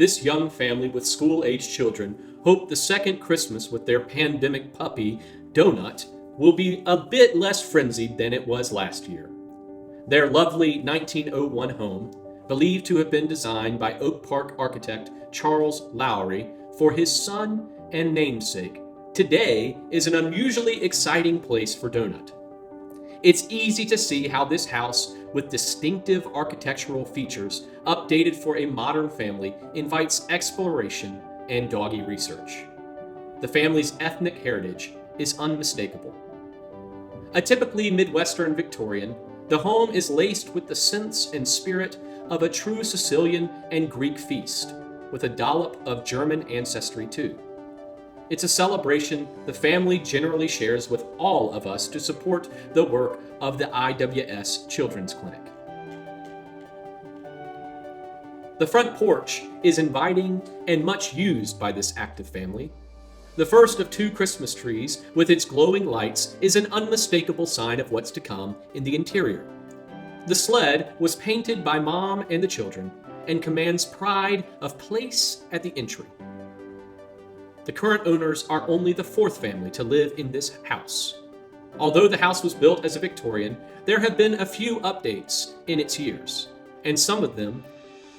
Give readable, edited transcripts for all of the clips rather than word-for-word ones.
this young family with school-aged children hope the second Christmas with their pandemic puppy, Donut, will be a bit less frenzied than it was last year. Their lovely 1901 home, believed to have been designed by Oak Park architect Charles Lowry for his son and namesake, today is an unusually exciting place for Donut. It's easy to see how this house, with distinctive architectural features updated for a modern family, invites exploration and doggy research. The family's ethnic heritage is unmistakable. A typically Midwestern Victorian, the home is laced with the sense and spirit of a true Sicilian and Greek feast, with a dollop of German ancestry too. It's a celebration the family generally shares with all of us to support the work of the IWS Children's Clinic. The front porch is inviting and much used by this active family. The first of two Christmas trees with its glowing lights is an unmistakable sign of what's to come in the interior. The sled was painted by Mom and the children and commands pride of place at the entry. The current owners are only the fourth family to live in this house. Although the house was built as a Victorian, there have been a few updates in its years, and some of them,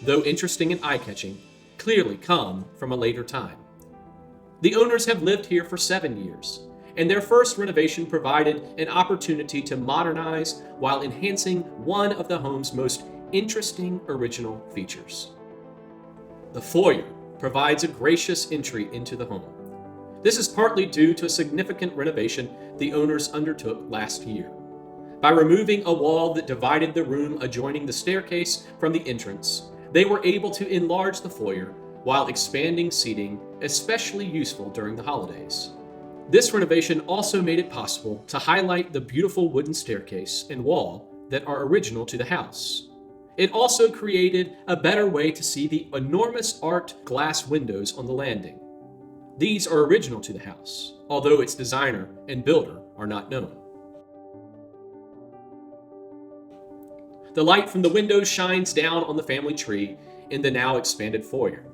though interesting and eye-catching, clearly come from a later time. The owners have lived here for 7 years, and their first renovation provided an opportunity to modernize while enhancing one of the home's most interesting original features. The foyer provides a gracious entry into the home. This is partly due to a significant renovation the owners undertook last year. By removing a wall that divided the room adjoining the staircase from the entrance, they were able to enlarge the foyer while expanding seating, especially useful during the holidays. This renovation also made it possible to highlight the beautiful wooden staircase and wall that are original to the house. It also created a better way to see the enormous art glass windows on the landing. These are original to the house, although its designer and builder are not known. The light from the windows shines down on the family tree in the now expanded foyer.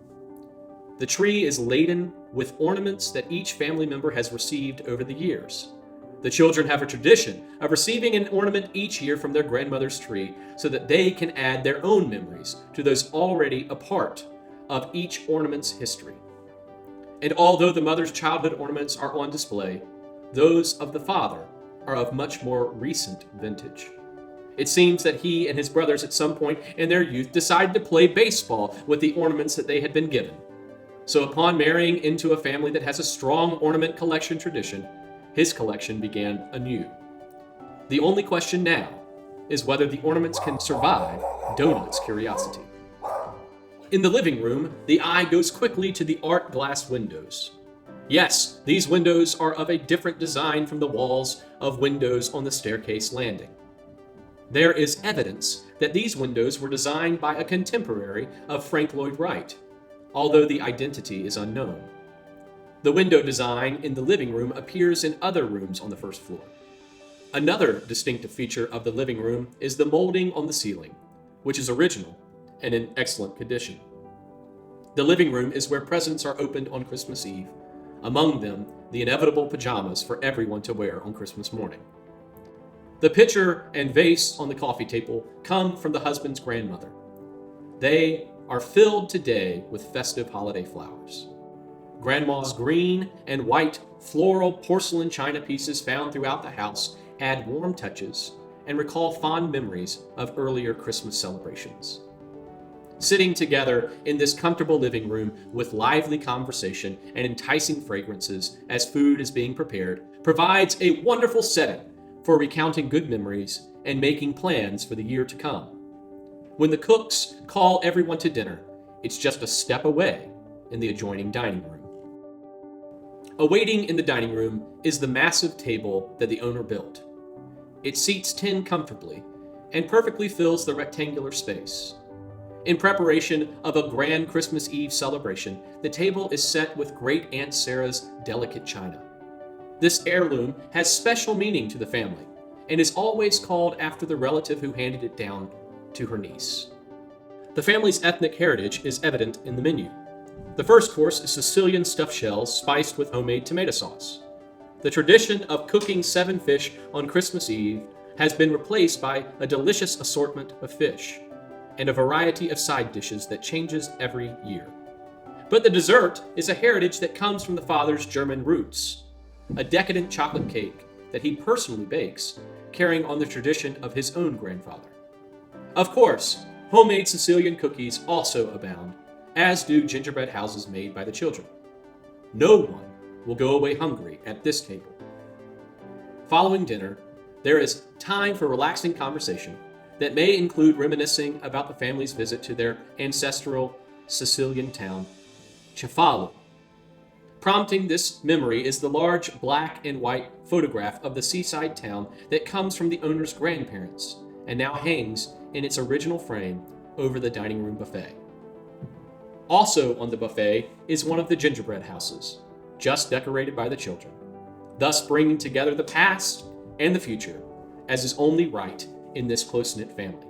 The tree is laden with ornaments that each family member has received over the years. The children have a tradition of receiving an ornament each year from their grandmother's tree so that they can add their own memories to those already a part of each ornament's history. And although the mother's childhood ornaments are on display, those of the father are of much more recent vintage. It seems that he and his brothers at some point in their youth decided to play baseball with the ornaments that they had been given. So upon marrying into a family that has a strong ornament collection tradition, his collection began anew. The only question now is whether the ornaments can survive Donut's curiosity. In the living room, the eye goes quickly to the art glass windows. Yes, these windows are of a different design from the walls of windows on the staircase landing. There is evidence that these windows were designed by a contemporary of Frank Lloyd Wright, although the identity is unknown. The window design in the living room appears in other rooms on the first floor. Another distinctive feature of the living room is the molding on the ceiling, which is original and in excellent condition. The living room is where presents are opened on Christmas Eve, among them the inevitable pajamas for everyone to wear on Christmas morning. The pitcher and vase on the coffee table come from the husband's grandmother. They are filled today with festive holiday flowers. Grandma's green and white floral porcelain china pieces found throughout the house add warm touches and recall fond memories of earlier Christmas celebrations. Sitting together in this comfortable living room with lively conversation and enticing fragrances as food is being prepared provides a wonderful setting for recounting good memories and making plans for the year to come. When the cooks call everyone to dinner, it's just a step away in the adjoining dining room. Awaiting in the dining room is the massive table that the owner built. It seats 10 comfortably and perfectly fills the rectangular space. In preparation of a grand Christmas Eve celebration, the table is set with Great Aunt Sarah's delicate china. This heirloom has special meaning to the family and is always called after the relative who handed it down to her niece. The family's ethnic heritage is evident in the menu. The first course is Sicilian stuffed shells spiced with homemade tomato sauce. The tradition of cooking 7 fish on Christmas Eve has been replaced by a delicious assortment of fish and a variety of side dishes that changes every year. But the dessert is a heritage that comes from the father's German roots, a decadent chocolate cake that he personally bakes, carrying on the tradition of his own grandfather. Of course, homemade Sicilian cookies also abound, as do gingerbread houses made by the children. No one will go away hungry at this table. Following dinner, there is time for relaxing conversation that may include reminiscing about the family's visit to their ancestral Sicilian town, Cefalù. Prompting this memory is the large black and white photograph of the seaside town that comes from the owner's grandparents and now hangs in its original frame over the dining room buffet. Also on the buffet is one of the gingerbread houses, just decorated by the children, thus bringing together the past and the future, as is only right in this close-knit family.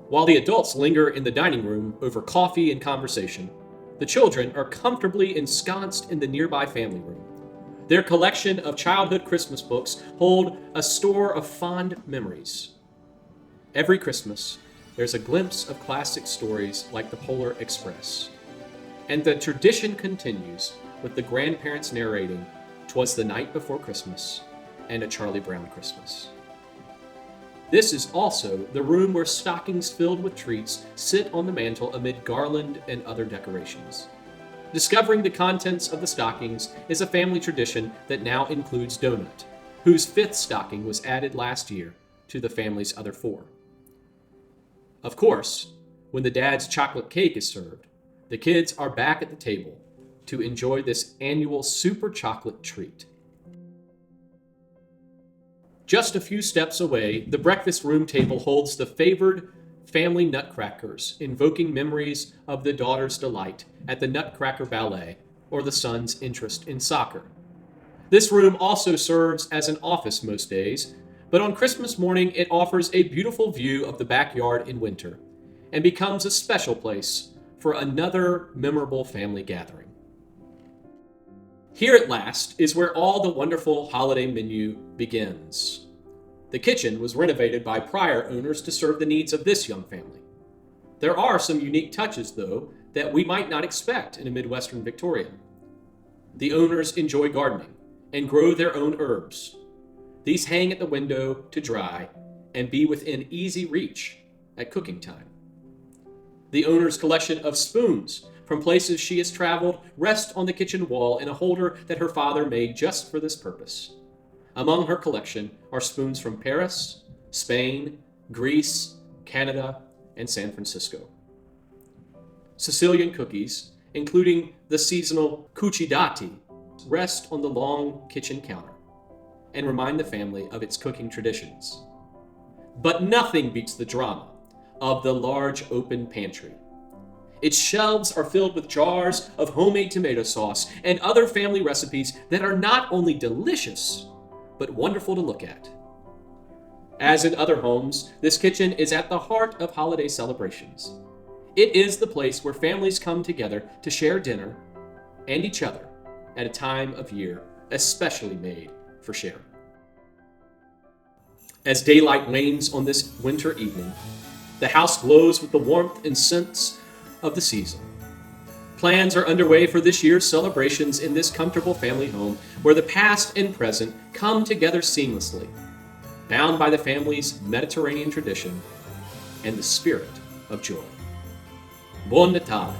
While the adults linger in the dining room over coffee and conversation, the children are comfortably ensconced in the nearby family room. Their collection of childhood Christmas books hold a store of fond memories. Every Christmas, there's a glimpse of classic stories like the Polar Express. And the tradition continues with the grandparents narrating "'Twas the Night Before Christmas" and "A Charlie Brown Christmas." This is also the room where stockings filled with treats sit on the mantel amid garland and other decorations. Discovering the contents of the stockings is a family tradition that now includes Donut, whose 5th stocking was added last year to the family's other 4. Of course, when the dad's chocolate cake is served, the kids are back at the table to enjoy this annual super chocolate treat. Just a few steps away, the breakfast room table holds the favored family nutcrackers, invoking memories of the daughter's delight at the Nutcracker Ballet or the son's interest in soccer. This room also serves as an office most days, but on Christmas morning it offers a beautiful view of the backyard in winter and becomes a special place for another memorable family gathering. Here at last is where all the wonderful holiday menu begins. The kitchen was renovated by prior owners to serve the needs of this young family. There are some unique touches, though, that we might not expect in a Midwestern Victorian. The owners enjoy gardening and grow their own herbs. These hang at the window to dry and be within easy reach at cooking time. The owner's collection of spoons from places she has traveled rest on the kitchen wall in a holder that her father made just for this purpose. Among her collection are spoons from Paris, Spain, Greece, Canada, and San Francisco. Sicilian cookies, including the seasonal cuccidati, rest on the long kitchen counter and remind the family of its cooking traditions. But nothing beats the drama of the large open pantry. Its shelves are filled with jars of homemade tomato sauce and other family recipes that are not only delicious, but wonderful to look at. As in other homes, this kitchen is at the heart of holiday celebrations. It is the place where families come together to share dinner and each other at a time of year especially made for sharing. As daylight wanes on this winter evening, the house glows with the warmth and scents of the season. Plans are underway for this year's celebrations in this comfortable family home where the past and present come together seamlessly, bound by the family's Mediterranean tradition and the spirit of joy. Buon Natale!